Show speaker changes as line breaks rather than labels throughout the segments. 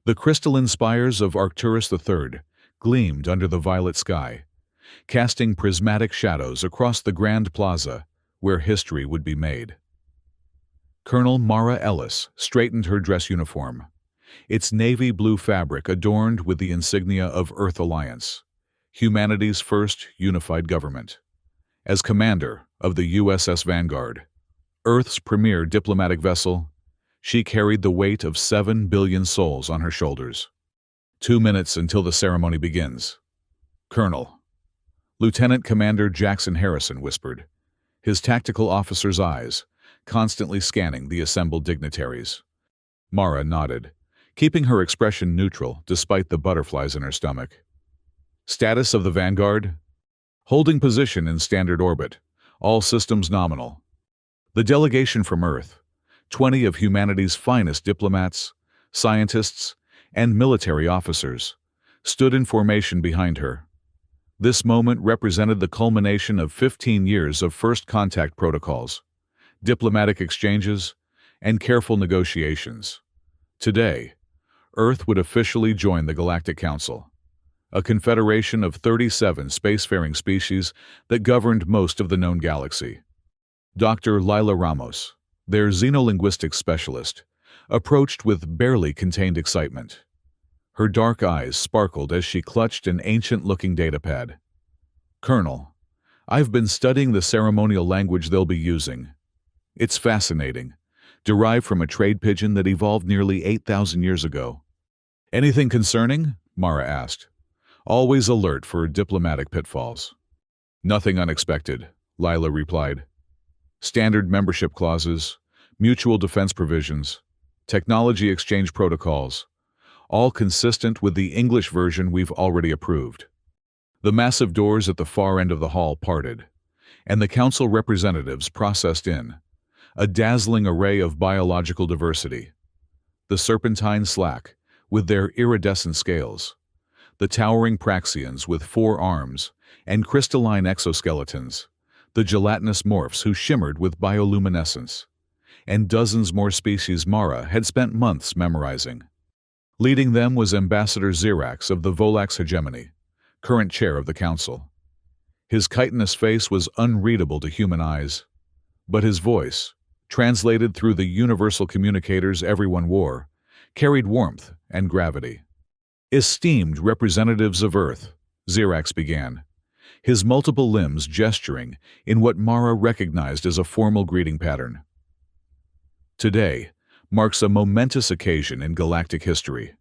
The crystalline spires of Arcturus III gleamed under the violet sky, casting prismatic shadows across the grand plaza where history would be made. Colonel Mara Ellis straightened her dress uniform, its navy blue fabric adorned with the insignia of Earth Alliance, humanity's first unified government. As commander of the USS Vanguard, Earth's premier diplomatic vessel, she carried the weight of 7 billion souls on her shoulders. 2 minutes until the ceremony begins. Colonel. Lieutenant Commander Jackson Harrison whispered, his tactical officer's eyes constantly scanning the assembled dignitaries. Mara nodded, keeping her expression neutral despite the butterflies in her stomach. Status of the Vanguard? Holding position in standard orbit, all systems nominal. The delegation from Earth, 20 of humanity's finest diplomats, scientists, and military officers, stood in formation behind her. This moment represented the culmination of 15 years of first contact protocols, diplomatic exchanges, and careful negotiations. Today, Earth would officially join the Galactic Council, a confederation of 37 spacefaring species that governed most of the known galaxy. Dr. Lila Ramos, their xenolinguistics specialist, approached with barely contained excitement. Her dark eyes sparkled as she clutched an ancient-looking datapad. Colonel, I've been studying the ceremonial language they'll be using. It's fascinating, derived from a trade pidgin that evolved nearly 8,000 years ago. Anything concerning? Mara asked, always alert for diplomatic pitfalls. Nothing unexpected, Lila replied. Standard membership clauses, mutual defense provisions, technology exchange protocols, all consistent with the English version we've already approved. The massive doors at the far end of the hall parted, and the council representatives processed in, a dazzling array of biological diversity. The serpentine slack, with their iridescent scales, the towering praxians with 4 arms and crystalline exoskeletons, the gelatinous morphs who shimmered with bioluminescence, and dozens more species Mara had spent months memorizing. Leading them was Ambassador Xirax of the Volax hegemony, current chair of the council. His chitinous face was unreadable to human eyes, but his voice, translated through the universal communicators everyone wore, carried warmth and gravity. Esteemed representatives of Earth, Xirax began, his multiple limbs gesturing in what Mara recognized as a formal greeting pattern. Today marks a momentous occasion in galactic history.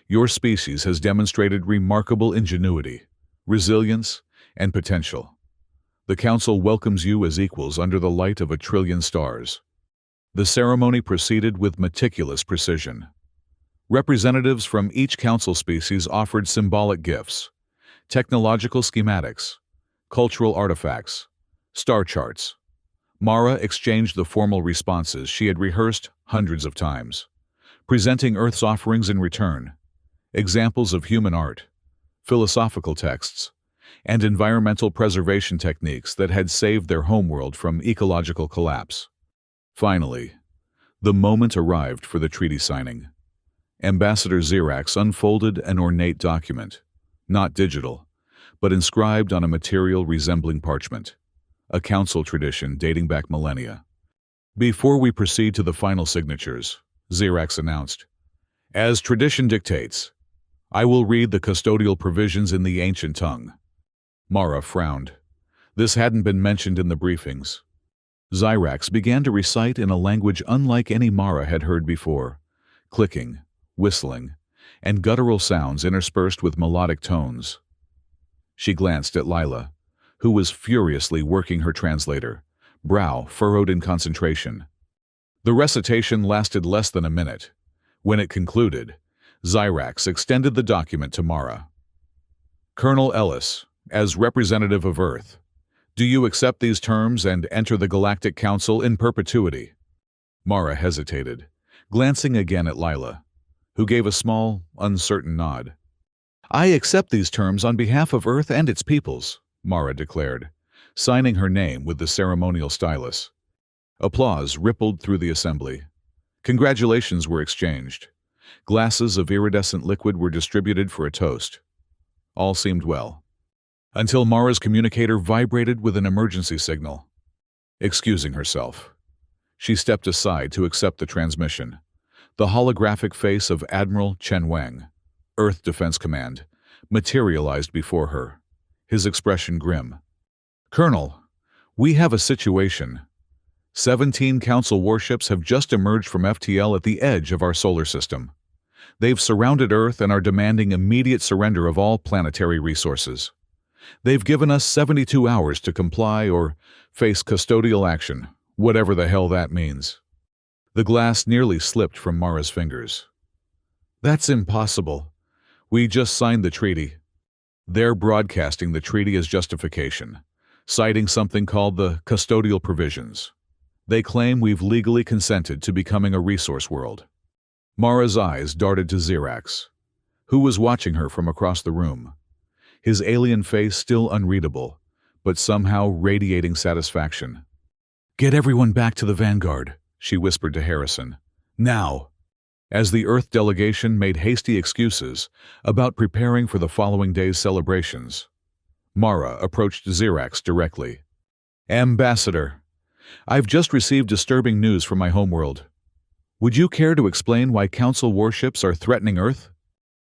Your species has demonstrated remarkable ingenuity, resilience, and potential. The Council welcomes you as equals under the light of 1 trillion stars. The ceremony proceeded with meticulous precision. Representatives from each Council species offered symbolic gifts, technological schematics, cultural artifacts, star charts. Mara exchanged the formal responses she had rehearsed hundreds of times, presenting Earth's offerings in return, examples of human art, philosophical texts, and environmental preservation techniques that had saved their homeworld from ecological collapse. Finally, the moment arrived for the treaty signing. Ambassador Xirax unfolded an ornate document, not digital, but inscribed on a material resembling parchment, a council tradition dating back millennia. Before we proceed to the final signatures, Xirax announced, as tradition dictates, I will read the custodial provisions in the ancient tongue. Mara frowned. This hadn't been mentioned in the briefings. Xirax began to recite in a language unlike any Mara had heard before, clicking, whistling, and guttural sounds interspersed with melodic tones. She glanced at Lila, who was furiously working her translator, brow furrowed in concentration. The recitation lasted less than a minute. When it concluded, Xirax extended the document to Mara. Colonel Ellis, as representative of Earth, do you accept these terms and enter the Galactic Council in perpetuity? Mara hesitated, glancing again at Lila, who gave a small, uncertain nod. I accept these terms on behalf of Earth and its peoples, Mara declared, signing her name with the ceremonial stylus. Applause rippled through the assembly. Congratulations were exchanged, Glasses of iridescent liquid were distributed for a toast. All seemed well. Until Mara's communicator vibrated with an emergency signal. Excusing herself, she stepped aside to accept the transmission. The holographic face of Admiral Chen Wang, Earth Defense Command, materialized before her, his expression grim. "Colonel, we have a situation. 17 Council warships have just emerged from FTL at the edge of our solar system. They've surrounded Earth and are demanding immediate surrender of all planetary resources. They've given us 72 hours to comply or face custodial action, whatever the hell that means." The glass nearly slipped from Mara's fingers. "That's impossible. We just signed the treaty." They're broadcasting the treaty as justification, citing something called the custodial provisions. They claim we've legally consented to becoming a resource world. Mara's eyes darted to Xerax, who was watching her from across the room, his alien face still unreadable, but somehow radiating satisfaction. "Get everyone back to the Vanguard," she whispered to Harrison. "Now!" As the Earth delegation made hasty excuses about preparing for the following day's celebrations, Mara approached Xerax directly. "Ambassador, I've just received disturbing news from my homeworld. Would you care to explain why Council warships are threatening Earth?"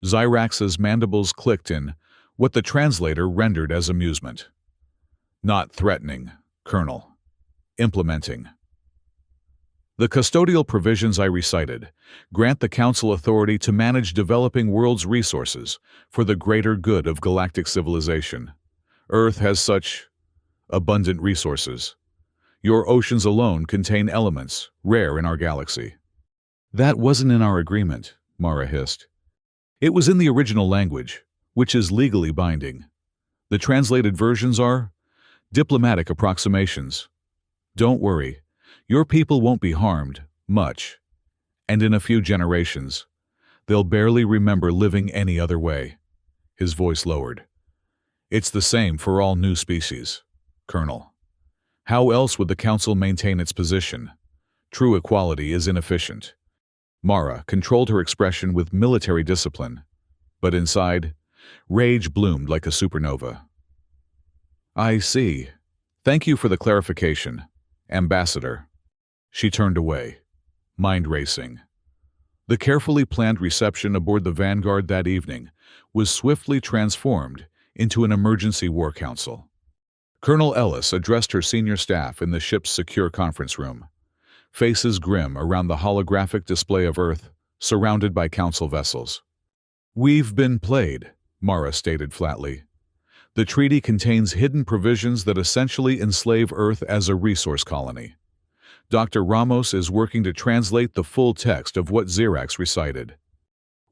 Xerax's mandibles clicked in what the translator rendered as amusement. "Not threatening, Colonel. Implementing. The custodial provisions I recited grant the Council authority to manage developing world's resources for the greater good of galactic civilization. Earth has such abundant resources. Your oceans alone contain elements rare in our galaxy." "That wasn't in our agreement," Mara hissed. "It was in the original language, which is legally binding. The translated versions are diplomatic approximations. Don't worry, your people won't be harmed much, and in a few generations, they'll barely remember living any other way." His voice lowered. "It's the same for all new species, Colonel. How else would the Council maintain its position? True equality is inefficient." Mara controlled her expression with military discipline, but inside, rage bloomed like a supernova. "I see. Thank you for the clarification, Ambassador." She turned away, mind racing. The carefully planned reception aboard the Vanguard that evening was swiftly transformed into an emergency war council. Colonel Ellis addressed her senior staff in the ship's secure conference room, faces grim around the holographic display of Earth, surrounded by Council vessels. "We've been played," Mara stated flatly. "The treaty contains hidden provisions that essentially enslave Earth as a resource colony. Dr. Ramos is working to translate the full text of what Xerax recited."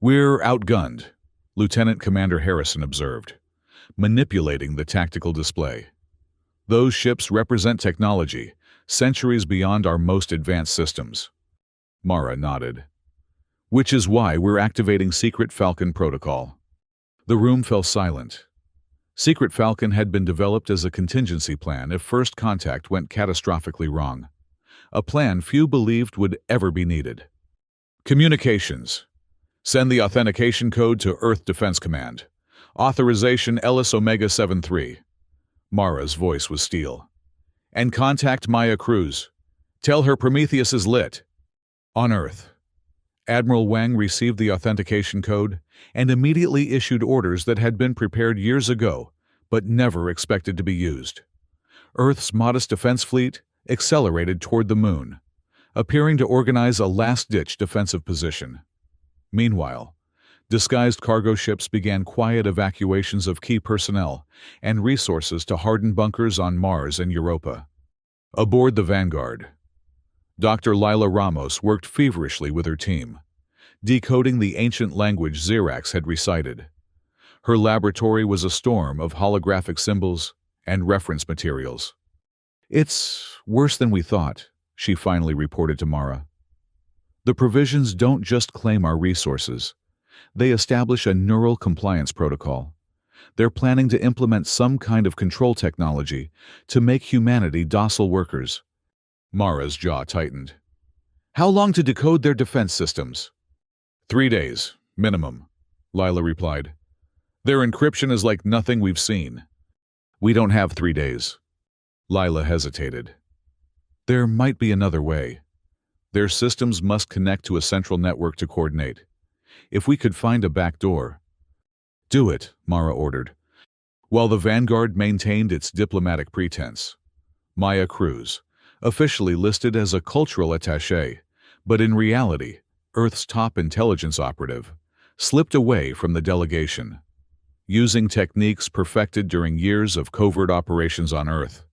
"We're outgunned," Lieutenant Commander Harrison observed, manipulating the tactical display. "Those ships represent technology centuries beyond our most advanced systems." Mara nodded. "Which is why we're activating Secret Falcon Protocol." The room fell silent. Secret Falcon had been developed as a contingency plan if first contact went catastrophically wrong. A plan few believed would ever be needed. "Communications. Send the authentication code to Earth Defense Command. Authorization Ellis Omega 73. Mara's voice was steel. "And contact Maya Cruz. Tell her Prometheus is lit." On Earth, Admiral Wang received the authentication code and immediately issued orders that had been prepared years ago but never expected to be used. Earth's modest defense fleet accelerated toward the moon, appearing to organize a last-ditch defensive position. Meanwhile, disguised cargo ships began quiet evacuations of key personnel and resources to harden bunkers on Mars and Europa. Aboard the Vanguard, Dr. Lila Ramos worked feverishly with her team, decoding the ancient language Xerax had recited. Her laboratory was a storm of holographic symbols and reference materials. "It's worse than we thought," she finally reported to Mara. "The provisions don't just claim our resources. They establish a neural compliance protocol. They're planning to implement some kind of control technology to make humanity docile workers." Mara's jaw tightened. "How long to decode their defense systems?" 3 days, minimum, Lila replied. Their encryption is like nothing we've seen. We don't have 3 days. Lila hesitated. There might be another way. Their systems must connect to a central network to coordinate. If we could find a back door. Do it, Mara ordered. While the Vanguard maintained its diplomatic pretense, Maya Cruz, officially listed as a cultural attaché, but in reality, Earth's top intelligence operative, slipped away from the delegation. Using techniques perfected during years of covert operations on Earth,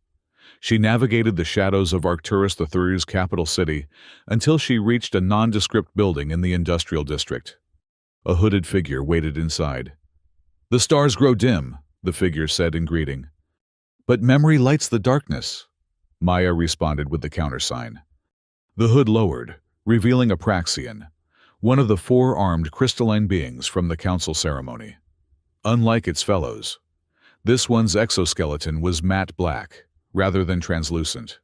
she navigated the shadows of Arcturus III's capital city until she reached a nondescript building in the industrial district. A hooded figure waited inside. The stars grow dim, the figure said in greeting. But memory lights the darkness, Maya responded with the countersign. The hood lowered, revealing a Praxian, one of the 4-armed crystalline beings from the council ceremony. Unlike its fellows, this one's exoskeleton was matte black, rather than translucent.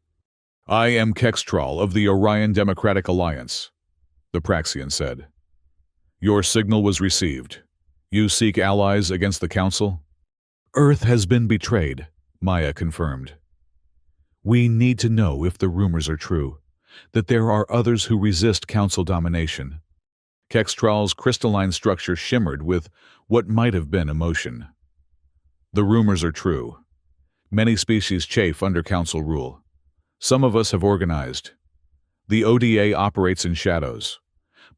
I am Kextral of the Orion Democratic Alliance, the Praxian said. Your signal was received. You seek allies against the council? Earth has been betrayed, Maya confirmed. We need to know if the rumors are true, that there are others who resist council domination. Kextral's crystalline structure shimmered with what might have been emotion. The rumors are true. Many species chafe under council rule. Some of us have organized. The ODA operates in shadows,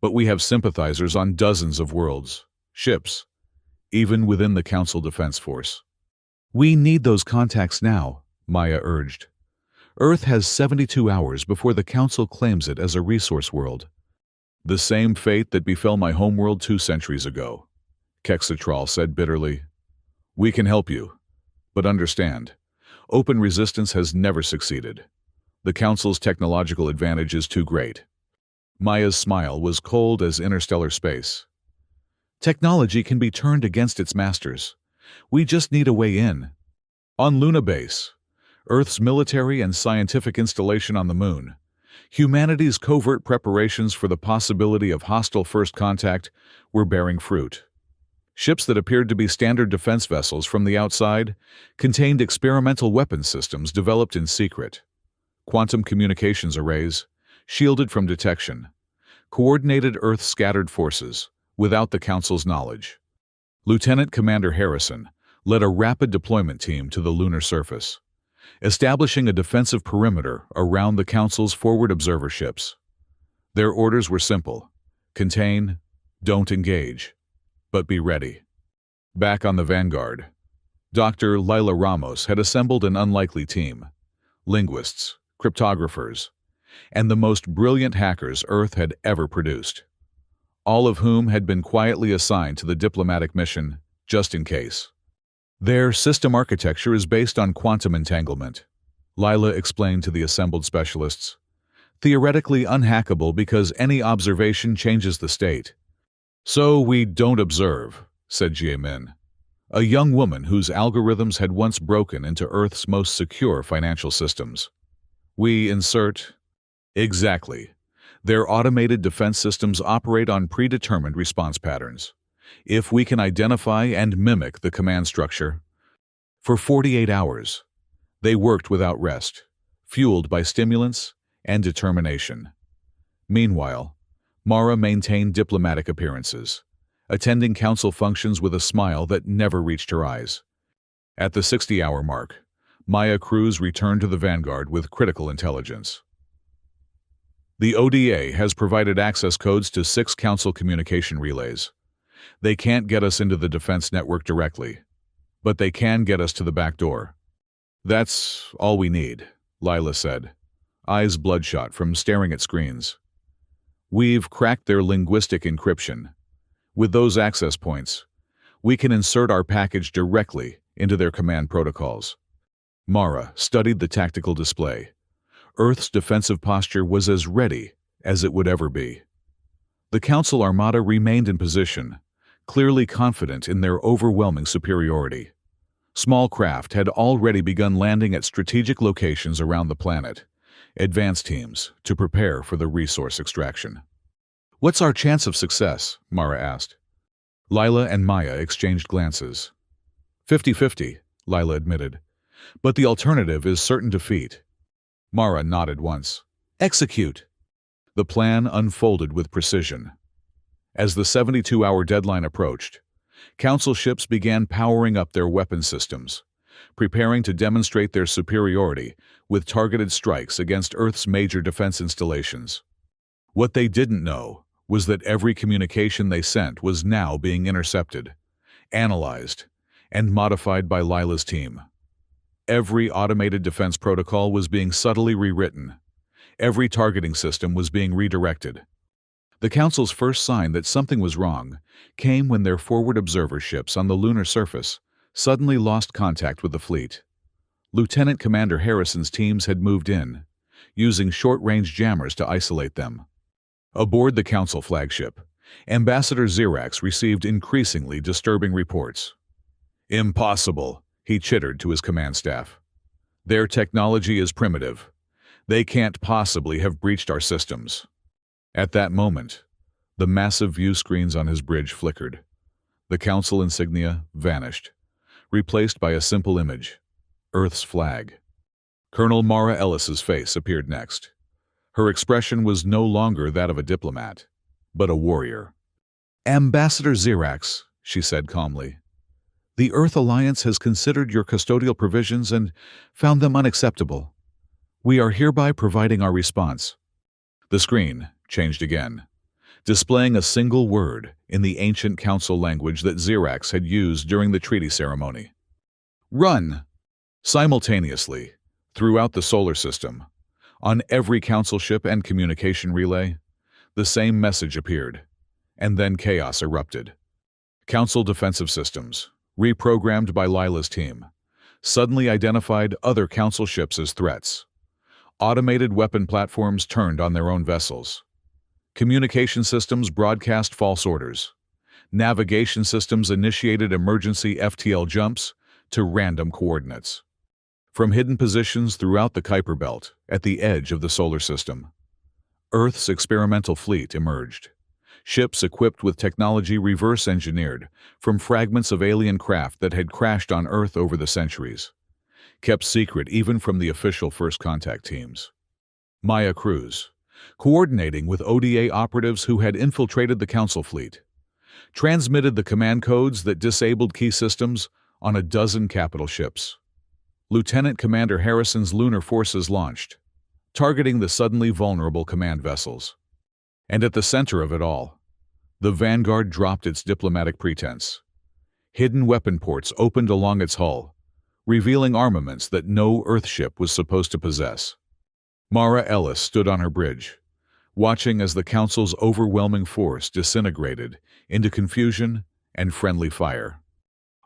but we have sympathizers on dozens of worlds, ships, even within the council defense force. We need those contacts now, Maya urged. Earth has 72 hours before the council claims it as a resource world. The same fate that befell my homeworld 2 centuries ago, Kexitral said bitterly. We can help you, but understand, open resistance has never succeeded. The council's technological advantage is too great. Maya's smile was cold as interstellar space. Technology can be turned against its masters. We just need a way in. On Luna Base, Earth's military and scientific installation on the Moon, humanity's covert preparations for the possibility of hostile first contact were bearing fruit. Ships that appeared to be standard defense vessels from the outside contained experimental weapons systems developed in secret. Quantum communications arrays, shielded from detection, coordinated Earth's scattered forces without the Council's knowledge. Lieutenant Commander Harrison led a rapid deployment team to the lunar surface, establishing a defensive perimeter around the Council's forward observer ships. Their orders were simple: contain, don't engage, but be ready. Back on the Vanguard, Dr. Lila Ramos had assembled an unlikely team: linguists, cryptographers, and the most brilliant hackers Earth had ever produced, all of whom had been quietly assigned to the diplomatic mission just in case. Their system architecture is based on quantum entanglement, Lila explained to the assembled specialists. Theoretically unhackable because any observation changes the state. So we don't observe, said Jie-Min, a young woman whose algorithms had once broken into Earth's most secure financial systems. We insert. Exactly. Their automated defense systems operate on predetermined response patterns. If we can identify and mimic the command structure. For 48 hours, they worked without rest, fueled by stimulants and determination. Meanwhile, Mara maintained diplomatic appearances, attending council functions with a smile that never reached her eyes. At the 60-hour mark, Maya Cruz returned to the Vanguard with critical intelligence. The ODA has provided access codes to 6 council communication relays. They can't get us into the defense network directly, but they can get us to the back door. That's all we need, Lila said, eyes bloodshot from staring at screens. We've cracked their linguistic encryption. With those access points, we can insert our package directly into their command protocols. Mara studied the tactical display. Earth's defensive posture was as ready as it would ever be. The Council Armada remained in position, clearly confident in their overwhelming superiority. Small craft had already begun landing at strategic locations around the planet, advance teams to prepare for the resource extraction. What's our chance of success? Mara asked. Lila and Maya exchanged glances. 50-50, Lila admitted. But the alternative is certain defeat. Mara nodded once. Execute. The plan unfolded with precision. As the 72-hour deadline approached, Council ships began powering up their weapon systems, preparing to demonstrate their superiority with targeted strikes against Earth's major defense installations. What they didn't know was that every communication they sent was now being intercepted, analyzed, and modified by Lila's team. Every automated defense protocol was being subtly rewritten. Every targeting system was being redirected. The Council's first sign that something was wrong came when their forward observer ships on the lunar surface suddenly lost contact with the fleet. Lieutenant Commander Harrison's teams had moved in, using short-range jammers to isolate them. Aboard the Council flagship, Ambassador Xerax received increasingly disturbing reports. Impossible, he chittered to his command staff. Their technology is primitive. They can't possibly have breached our systems. At that moment, the massive view screens on his bridge flickered. The Council insignia vanished, replaced by a simple image: Earth's flag. Colonel Mara Ellis's face appeared next. Her expression was no longer that of a diplomat, but a warrior. Ambassador Xerax, she said calmly, the Earth Alliance has considered your custodial provisions and found them unacceptable. We are hereby providing our response. The screen changed again, displaying a single word in the ancient Council language that Xerax had used during the treaty ceremony. Run! Simultaneously, throughout the solar system, on every Council ship and communication relay, the same message appeared, and then chaos erupted. Council defensive systems, reprogrammed by Lila's team, suddenly identified other Council ships as threats. Automated weapon platforms turned on their own vessels. Communication systems broadcast false orders. Navigation systems initiated emergency FTL jumps to random coordinates. From hidden positions throughout the Kuiper Belt, at the edge of the solar system, Earth's experimental fleet emerged. Ships equipped with technology reverse-engineered from fragments of alien craft that had crashed on Earth over the centuries, kept secret even from the official first contact teams. Maya Cruz, coordinating with ODA operatives who had infiltrated the Council fleet, transmitted the command codes that disabled key systems on a dozen capital ships. Lieutenant Commander Harrison's lunar forces launched, targeting the suddenly vulnerable command vessels. And at the center of it all, the Vanguard dropped its diplomatic pretense. Hidden weapon ports opened along its hull, revealing armaments that no Earthship was supposed to possess. Mara Ellis stood on her bridge, watching as the Council's overwhelming force disintegrated into confusion and friendly fire.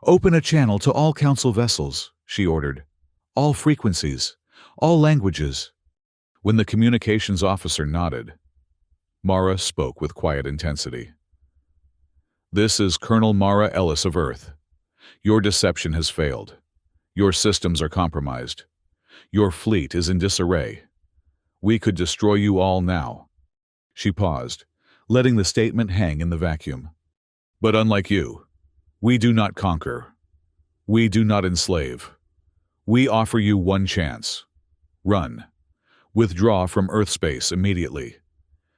Open a channel to all Council vessels, she ordered. All frequencies, all languages. When the communications officer nodded, Mara spoke with quiet intensity. This is Colonel Mara Ellis of Earth. Your deception has failed. Your systems are compromised. Your fleet is in disarray. We could destroy you all now. She paused, letting the statement hang in the vacuum. But unlike you, we do not conquer. We do not enslave. We offer you one chance. Run. Withdraw from Earth space immediately.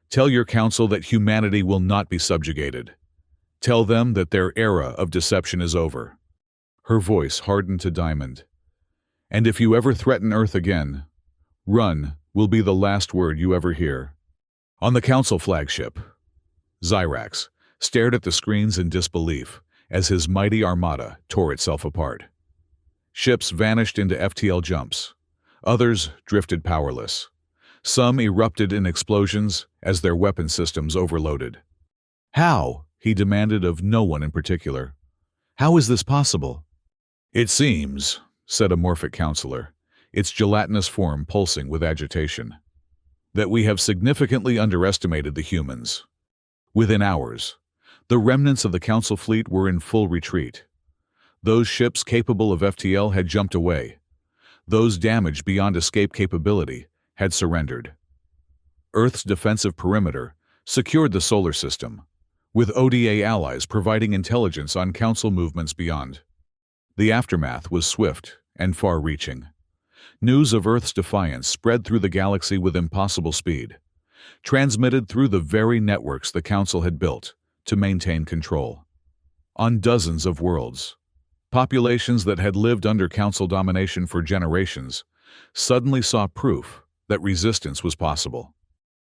Tell your Council that humanity will not be subjugated. Tell them that their era of deception is over. Her voice hardened to diamond. And if you ever threaten Earth again, run will be the last word you ever hear. On the Council flagship, Xerax stared at the screens in disbelief as his mighty armada tore itself apart. Ships vanished into FTL jumps. Others drifted powerless. Some erupted in explosions as their weapon systems overloaded. How? He demanded of no one in particular. How is this possible? It seems, said a morphic counselor, its gelatinous form pulsing with agitation, that we have significantly underestimated the humans. Within hours, the remnants of the Council fleet were in full retreat. Those ships capable of FTL had jumped away. Those damaged beyond escape capability had surrendered. Earth's defensive perimeter secured the solar system, with ODA allies providing intelligence on Council movements beyond. The aftermath was swift and far-reaching. News of Earth's defiance spread through the galaxy with impossible speed, transmitted through the very networks the Council had built to maintain control. On dozens of worlds, populations that had lived under Council domination for generations suddenly saw proof that resistance was possible.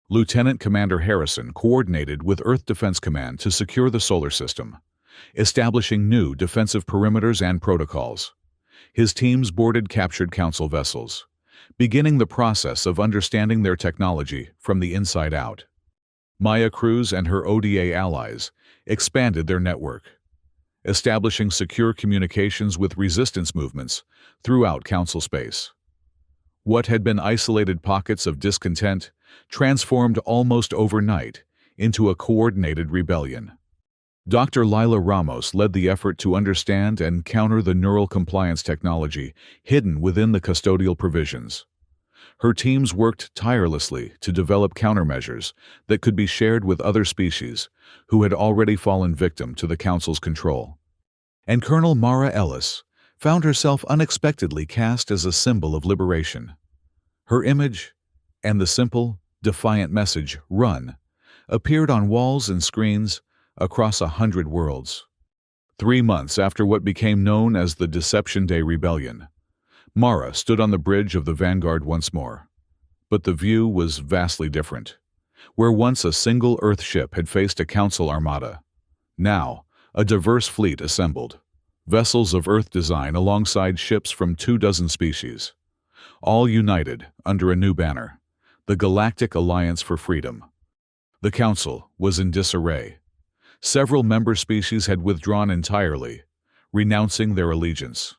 Lieutenant Commander Harrison coordinated with Earth Defense Command to secure the solar system, establishing new defensive perimeters and protocols. His teams boarded captured Council vessels, beginning the process of understanding their technology from the inside out. Maya Cruz and her ODA allies expanded their network, establishing secure communications with resistance movements throughout Council space. What had been isolated pockets of discontent transformed almost overnight into a coordinated rebellion. Dr. Lila Ramos led the effort to understand and counter the neural compliance technology hidden within the custodial provisions. Her teams worked tirelessly to develop countermeasures that could be shared with other species who had already fallen victim to the Council's control. And Colonel Mara Ellis found herself unexpectedly cast as a symbol of liberation. Her image and the simple, defiant message, "Run," appeared on walls and screens across 100 worlds. 3 months after what became known as the Deception Day Rebellion, Mara stood on the bridge of the Vanguard once more. But the view was vastly different. Where once a single Earth ship had faced a Council armada, now a diverse fleet assembled, vessels of Earth design alongside ships from 24 species, all united under a new banner, the Galactic Alliance for Freedom. The Council was in disarray. Several member species had withdrawn entirely, renouncing their allegiance.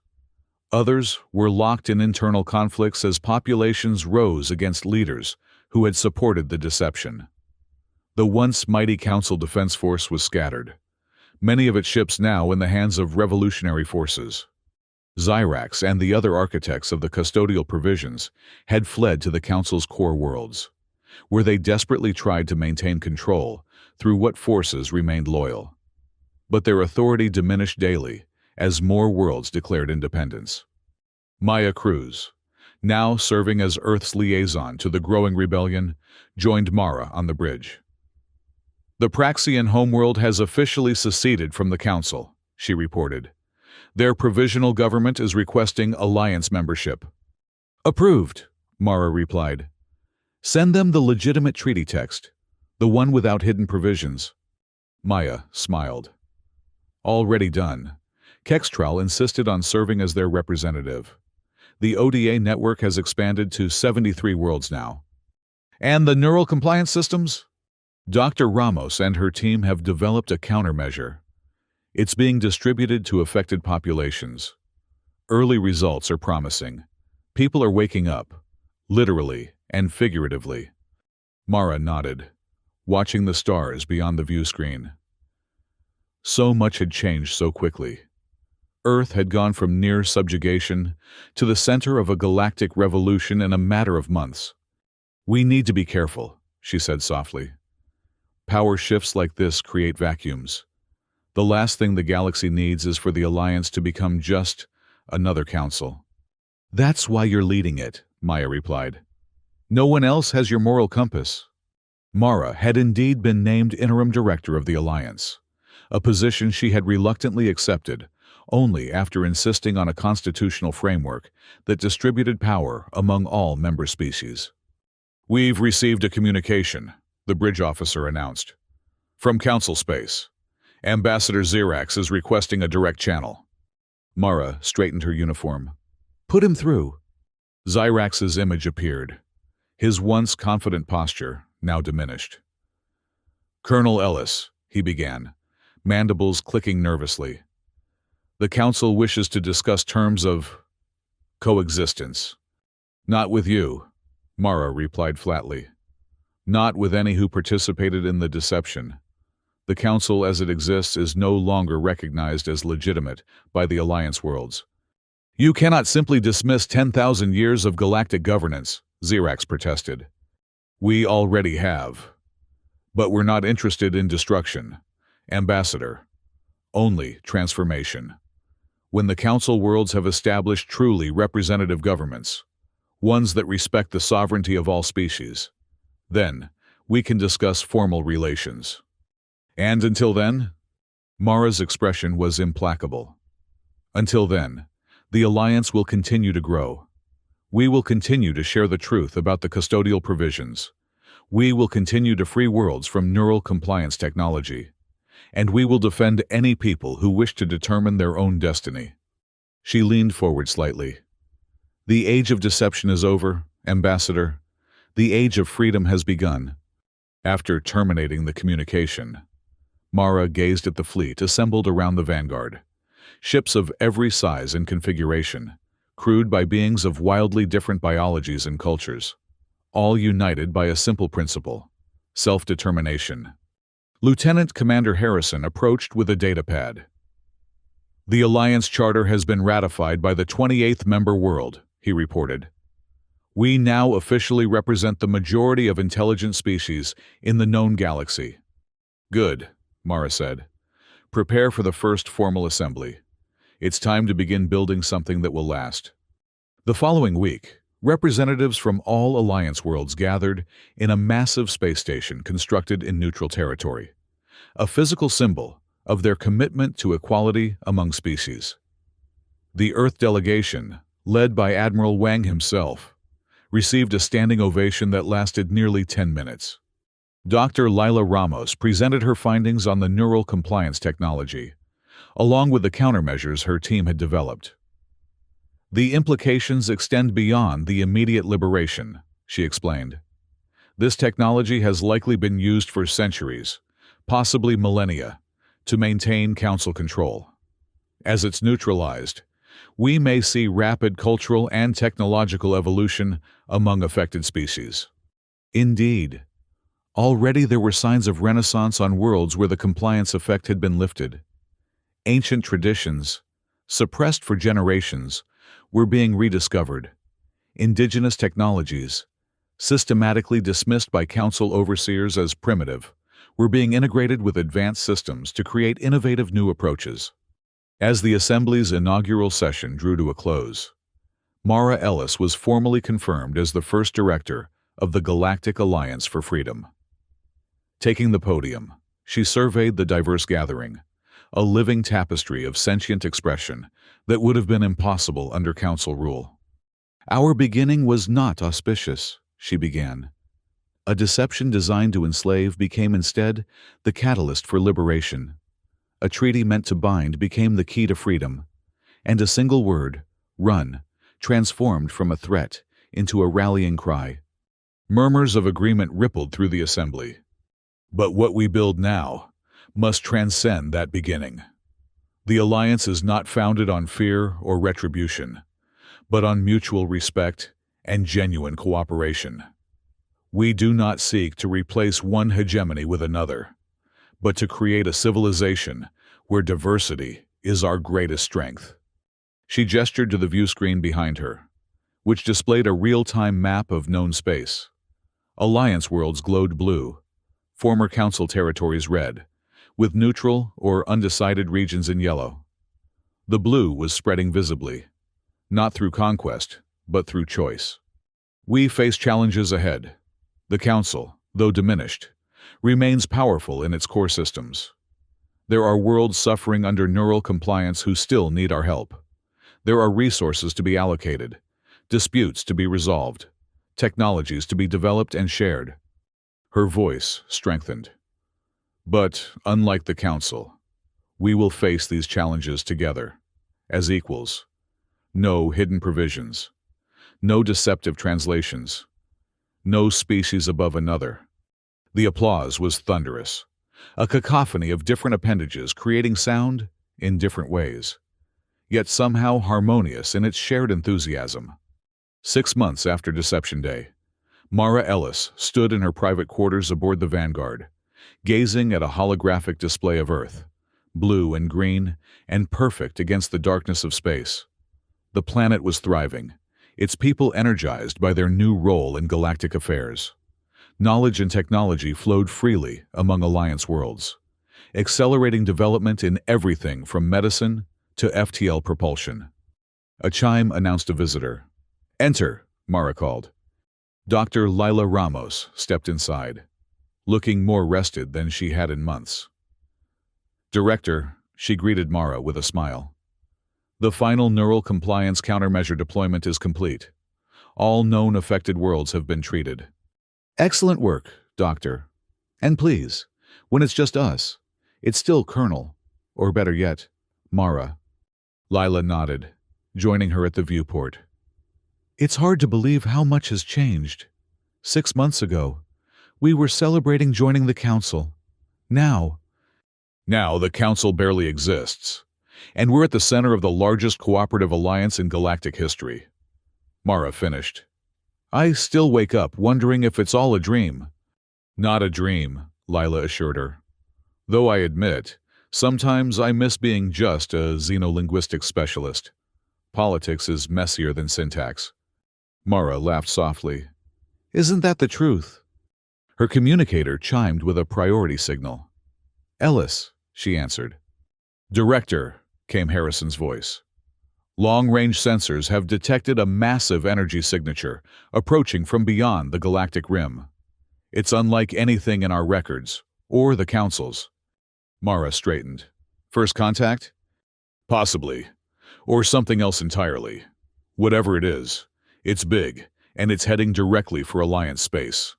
Others were locked in internal conflicts as populations rose against leaders who had supported the deception. The once mighty Council Defense Force was scattered, many of its ships now in the hands of revolutionary forces. Xyrax and the other architects of the custodial provisions had fled to the Council's core worlds, where they desperately tried to maintain control through what forces remained loyal. But their authority diminished daily as more worlds declared independence. Maya Cruz, now serving as Earth's liaison to the growing rebellion, joined Mara on the bridge. "The Praxian homeworld has officially seceded from the Council," she reported. "Their provisional government is requesting alliance membership." "Approved," Mara replied. "Send them the legitimate treaty text, the one without hidden provisions." Maya smiled. Already done. Kextral insisted on serving as their representative. The ODA network has expanded to 73 worlds now. "And the neural compliance systems?" Dr. Ramos and her team have developed a countermeasure. It's being distributed to affected populations. Early results are promising. People are waking up, literally and figuratively. Mara nodded, watching the stars beyond the view screen. So much had changed so quickly. Earth had gone from near subjugation to the center of a galactic revolution in a matter of months. "We need to be careful," she said softly. "Power shifts like this create vacuums. The last thing the galaxy needs is for the Alliance to become just another council." "That's why you're leading it," Maya replied. "No one else has your moral compass." Mara had indeed been named interim director of the Alliance, a position she had reluctantly accepted only after insisting on a constitutional framework that distributed power among all member species. "We've received a communication," the bridge officer announced. "From Council Space. Ambassador Xyrax is requesting a direct channel." Mara straightened her uniform. "Put him through." Xyrax's image appeared, his once confident posture now diminished. "Colonel Ellis," he began, mandibles clicking nervously. "The Council wishes to discuss terms of coexistence." "Not with you," Mara replied flatly. "Not with any who participated in the deception. The Council as it exists is no longer recognized as legitimate by the Alliance worlds." "You cannot simply dismiss 10,000 years of galactic governance," Xyrax protested. "We already have. But we're not interested in destruction, Ambassador. Only transformation. When the Council worlds have established truly representative governments, ones that respect the sovereignty of all species, then we can discuss formal relations. And until then? Mara's expression was implacable. Until then, the Alliance will continue to grow. We will continue to share the truth about the custodial provisions. We will continue to free worlds from neural compliance technology. And we will defend any people who wish to determine their own destiny. She leaned forward slightly. The age of deception is over, Ambassador. The age of freedom has begun. After terminating the communication, Mara gazed at the fleet assembled around the Vanguard. Ships of every size and configuration, crewed by beings of wildly different biologies and cultures, all united by a simple principle: self-determination. Lieutenant Commander Harrison approached with a datapad. The Alliance Charter has been ratified by the 28th member world, he reported. We now officially represent the majority of intelligent species in the known galaxy. Good, Mara said. Prepare for the first formal assembly. It's time to begin building something that will last. The following week, representatives from all Alliance worlds gathered in a massive space station constructed in neutral territory, a physical symbol of their commitment to equality among species. The Earth delegation, led by Admiral Wang himself, received a standing ovation that lasted nearly 10 minutes. Dr. Lila Ramos presented her findings on the neural compliance technology, along with the countermeasures her team had developed. The implications extend beyond the immediate liberation, she explained. This technology has likely been used for centuries, possibly millennia, to maintain Council control. As it's neutralized, we may see rapid cultural and technological evolution among affected species. Indeed, already there were signs of renaissance on worlds where the compliance effect had been lifted. Ancient traditions, suppressed for generations, were being rediscovered. Indigenous technologies, systematically dismissed by Council overseers as primitive, were being integrated with advanced systems to create innovative new approaches. As the Assembly's inaugural session drew to a close, Mara Ellis was formally confirmed as the first director of the Galactic Alliance for Freedom. Taking the podium, she surveyed the diverse gathering, a living tapestry of sentient expression that would have been impossible under Council rule. Our beginning was not auspicious, she began. A deception designed to enslave became instead the catalyst for liberation. A treaty meant to bind became the key to freedom, and a single word, run, transformed from a threat into a rallying cry. Murmurs of agreement rippled through the Assembly. But what we build now must transcend that beginning. The Alliance is not founded on fear or retribution, but on mutual respect and genuine cooperation. We do not seek to replace one hegemony with another, but to create a civilization where diversity is our greatest strength. She gestured to the view screen behind her, which displayed a real-time map of known space. Alliance worlds glowed blue, former Council territories red, with neutral or undecided regions in yellow. The blue was spreading visibly, not through conquest, but through choice. We face challenges ahead. The Council, though diminished, remains powerful in its core systems. There are worlds suffering under neural compliance who still need our help. There are resources to be allocated, disputes to be resolved, technologies to be developed and shared. Her voice strengthened. But, unlike the Council, we will face these challenges together, as equals. No hidden provisions, no deceptive translations, no species above another. The applause was thunderous, a cacophony of different appendages creating sound in different ways, yet somehow harmonious in its shared enthusiasm. 6 months after Deception Day, Mara Ellis stood in her private quarters aboard the Vanguard, gazing at a holographic display of Earth, blue and green and perfect against the darkness of space. The planet was thriving, its people energized by their new role in galactic affairs. Knowledge and technology flowed freely among Alliance worlds, accelerating development in everything from medicine to FTL propulsion. A chime announced a visitor. "Enter," Mara called. Dr. Lila Ramos stepped inside, looking more rested than she had in months. "Director," she greeted Mara with a smile. "The final neural compliance countermeasure deployment is complete. All known affected worlds have been treated." "Excellent work, Doctor. And please, when it's just us, it's still Colonel, or better yet, Mara." Lila nodded, joining her at the viewport. "It's hard to believe how much has changed. 6 months ago, we were celebrating joining the Council. Now the Council barely exists, and we're at the center of the largest cooperative alliance in galactic history," Mara finished. "I still wake up wondering if it's all a dream." "Not a dream," Lila assured her. "Though I admit, sometimes I miss being just a xenolinguistics specialist. Politics is messier than syntax." Mara laughed softly. "Isn't that the truth?" Her communicator chimed with a priority signal. "Ellis," she answered. "Director," came Harrison's voice. "Long-range sensors have detected a massive energy signature approaching from beyond the galactic rim. It's unlike anything in our records, or the Council's." Mara straightened. "First contact?" "Possibly. Or something else entirely. Whatever it is, it's big, and it's heading directly for Alliance space."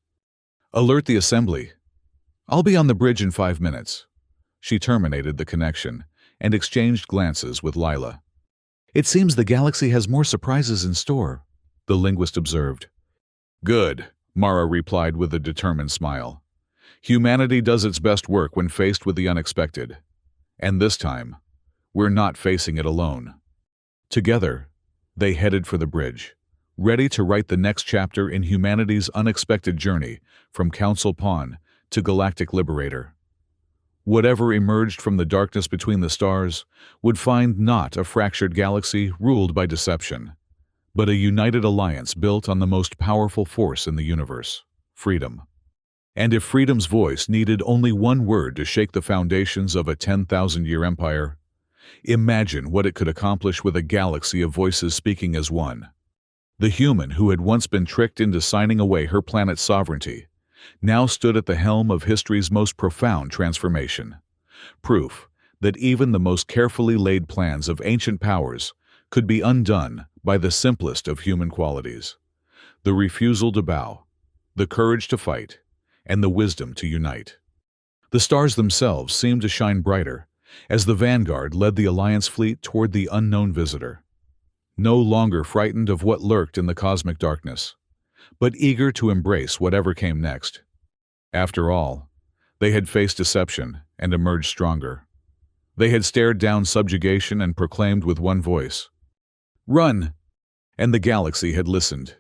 "Alert the assembly. I'll be on the bridge in 5 minutes." She terminated the connection and exchanged glances with Lila. "It seems the galaxy has more surprises in store," the linguist observed. "Good," Mara replied with a determined smile. "Humanity does its best work when faced with the unexpected. And this time, we're not facing it alone." Together, they headed for the bridge, ready to write the next chapter in humanity's unexpected journey from Council Pawn to Galactic Liberator. Whatever emerged from the darkness between the stars would find not a fractured galaxy ruled by deception, but a united alliance built on the most powerful force in the universe, freedom. And if freedom's voice needed only one word to shake the foundations of a 10,000-year empire, imagine what it could accomplish with a galaxy of voices speaking as one. The human who had once been tricked into signing away her planet's sovereignty now stood at the helm of history's most profound transformation. Proof that even the most carefully laid plans of ancient powers could be undone by the simplest of human qualities: the refusal to bow, the courage to fight, and the wisdom to unite. The stars themselves seemed to shine brighter as the vanguard led the Alliance fleet toward the unknown visitor. No longer frightened of what lurked in the cosmic darkness, but eager to embrace whatever came next. After all, they had faced deception and emerged stronger. They had stared down subjugation and proclaimed with one voice, "Run!" And the galaxy had listened,